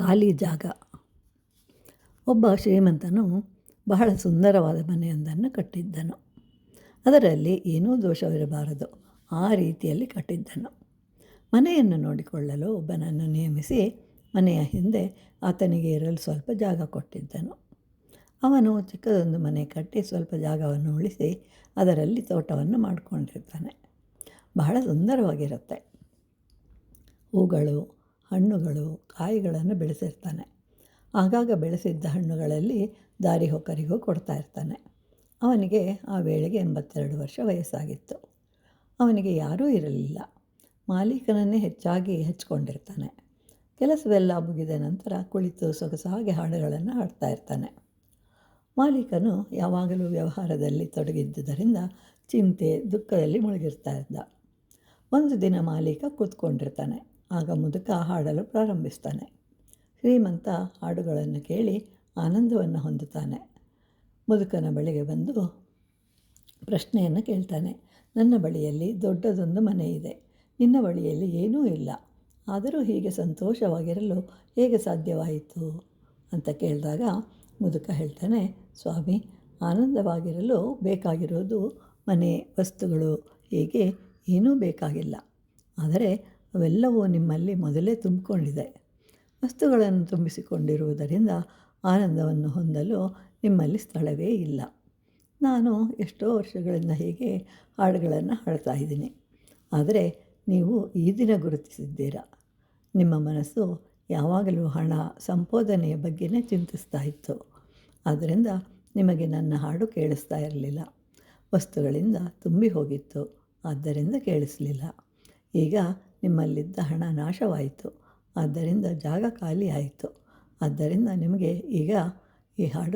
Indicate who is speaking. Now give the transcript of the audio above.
Speaker 1: ಖಾಲಿ ಜಾಗ. ಒಬ್ಬ ಶ್ರೀಮಂತನು ಬಹಳ ಸುಂದರವಾದ ಮನೆಯೊಂದನ್ನು ಕಟ್ಟಿದ್ದನು. ಅದರಲ್ಲಿ ಏನೂ ದೋಷವಿರಬಾರದು, ಆ ರೀತಿಯಲ್ಲಿ ಕಟ್ಟಿದ್ದನು. ಮನೆಯನ್ನು ನೋಡಿಕೊಳ್ಳಲು ಒಬ್ಬನನ್ನು ನೇಮಿಸಿ ಮನೆಯ ಹಿಂದೆ ಆತನಿಗೆ ಇರಲು ಸ್ವಲ್ಪ ಜಾಗ ಕೊಟ್ಟಿದ್ದನು. ಅವನು ಚಿಕ್ಕದೊಂದು ಮನೆ ಕಟ್ಟಿ ಸ್ವಲ್ಪ ಜಾಗವನ್ನು ಉಳಿಸಿ ಅದರಲ್ಲಿ ತೋಟವನ್ನು ಮಾಡಿಕೊಂಡಿರ್ತಾನೆ. ಬಹಳ ಸುಂದರವಾಗಿರುತ್ತೆ. ಹೂಗಳು, ಹಣ್ಣುಗಳು, ಕಾಯಿಗಳನ್ನು ಬೆಳೆಸಿರ್ತಾನೆ. ಆಗಾಗ ಬೆಳೆಸಿದ್ದ ಹಣ್ಣುಗಳಲ್ಲಿ ದಾರಿ ಹೋಕರಿಗೂ ಕೊಡ್ತಾ ಇರ್ತಾನೆ. ಅವನಿಗೆ ಆ ವೇಳೆಗೆ 82 ವರ್ಷ ವಯಸ್ಸಾಗಿತ್ತು. ಅವನಿಗೆ ಯಾರೂ ಇರಲಿಲ್ಲ. ಮಾಲೀಕನನ್ನೇ ಹೆಚ್ಚಾಗಿ ಹಚ್ಕೊಂಡಿರ್ತಾನೆ. ಕೆಲಸವೆಲ್ಲ ಮುಗಿದ ನಂತರ ಕುಳಿತು ಸೊಗಸಾಗಿ ಹಾಡುಗಳನ್ನು ಹಾಡ್ತಾ ಇರ್ತಾನೆ. ಮಾಲೀಕನು ಯಾವಾಗಲೂ ವ್ಯವಹಾರದಲ್ಲಿ ತೊಡಗಿದ್ದುದರಿಂದ ಚಿಂತೆ, ದುಃಖದಲ್ಲಿ ಮುಳುಗಿರ್ತಾ ಇದ್ದ. ಒಂದು ದಿನ ಮಾಲೀಕ ಕೂತ್ಕೊಂಡಿರ್ತಾನೆ. ಆಗ ಮುದುಕ ಹಾಡಲು ಪ್ರಾರಂಭಿಸ್ತಾನೆ. ಶ್ರೀಮಂತ ಹಾಡುಗಳನ್ನು ಕೇಳಿ ಆನಂದವನ್ನು ಹೊಂದುತ್ತಾನೆ. ಮುದುಕನ ಬಳಿಗೆ ಬಂದು ಪ್ರಶ್ನೆಯನ್ನು ಕೇಳ್ತಾನೆ. ನನ್ನ ಬಳಿಯಲ್ಲಿ ದೊಡ್ಡದೊಂದು ಮನೆ ಇದೆ, ನಿನ್ನ ಬಳಿಯಲ್ಲಿ ಏನೂ ಇಲ್ಲ. ಆದರೂ ಹೀಗೆ ಸಂತೋಷವಾಗಿರಲು ಹೇಗೆ ಸಾಧ್ಯವಾಯಿತು ಅಂತ ಕೇಳಿದಾಗ ಮುದುಕ ಹೇಳ್ತಾನೆ, ಸ್ವಾಮಿ, ಆನಂದವಾಗಿರಲು ಬೇಕಾಗಿರೋದು ಮನೆ, ವಸ್ತುಗಳು, ಹೀಗೆ ಏನೂ ಬೇಕಾಗಿಲ್ಲ. ಆದರೆ ಅವೆಲ್ಲವೂ ನಿಮ್ಮಲ್ಲಿ ಮೊದಲೇ ತುಂಬಿಕೊಂಡಿದೆ. ವಸ್ತುಗಳನ್ನು ತುಂಬಿಸಿಕೊಂಡಿರುವುದರಿಂದ ಆನಂದವನ್ನು ಹೊಂದಲು ನಿಮ್ಮಲ್ಲಿ ಸ್ಥಳವೇ ಇಲ್ಲ. ನಾನು ಎಷ್ಟೋ ವರ್ಷಗಳಿಂದ ಹೀಗೆ ಹಾಡುಗಳನ್ನು ಹಾಡ್ತಾ ಇದ್ದೀನಿ. ಆದರೆ ನೀವು ಈ ದಿನ ಗುರುತಿಸಿದ್ದೀರಾ. ನಿಮ್ಮ ಮನಸ್ಸು ಯಾವಾಗಲೂ ಹಣ, ಸಂಪಾದನೆಯ ಬಗ್ಗೆನೇ ಚಿಂತಿಸ್ತಾ ಇತ್ತು. ಆದ್ದರಿಂದ ನಿಮಗೆ ನನ್ನ ಹಾಡು ಕೇಳಿಸ್ತಾ ಇರಲಿಲ್ಲ. ವಸ್ತುಗಳಿಂದ ತುಂಬಿ ಹೋಗಿತ್ತು, ಆದ್ದರಿಂದ ಕೇಳಿಸಲಿಲ್ಲ. ಈಗ ನಿಮ್ಮಲ್ಲಿದ್ದ ಹಣ ನಾಶವಾಯಿತು, ಆದ್ದರಿಂದ ಜಾಗ ಖಾಲಿ ಆಯಿತು. ಆದ್ದರಿಂದ ನಿಮಗೆ ಈಗ ಈ ಹಾಡು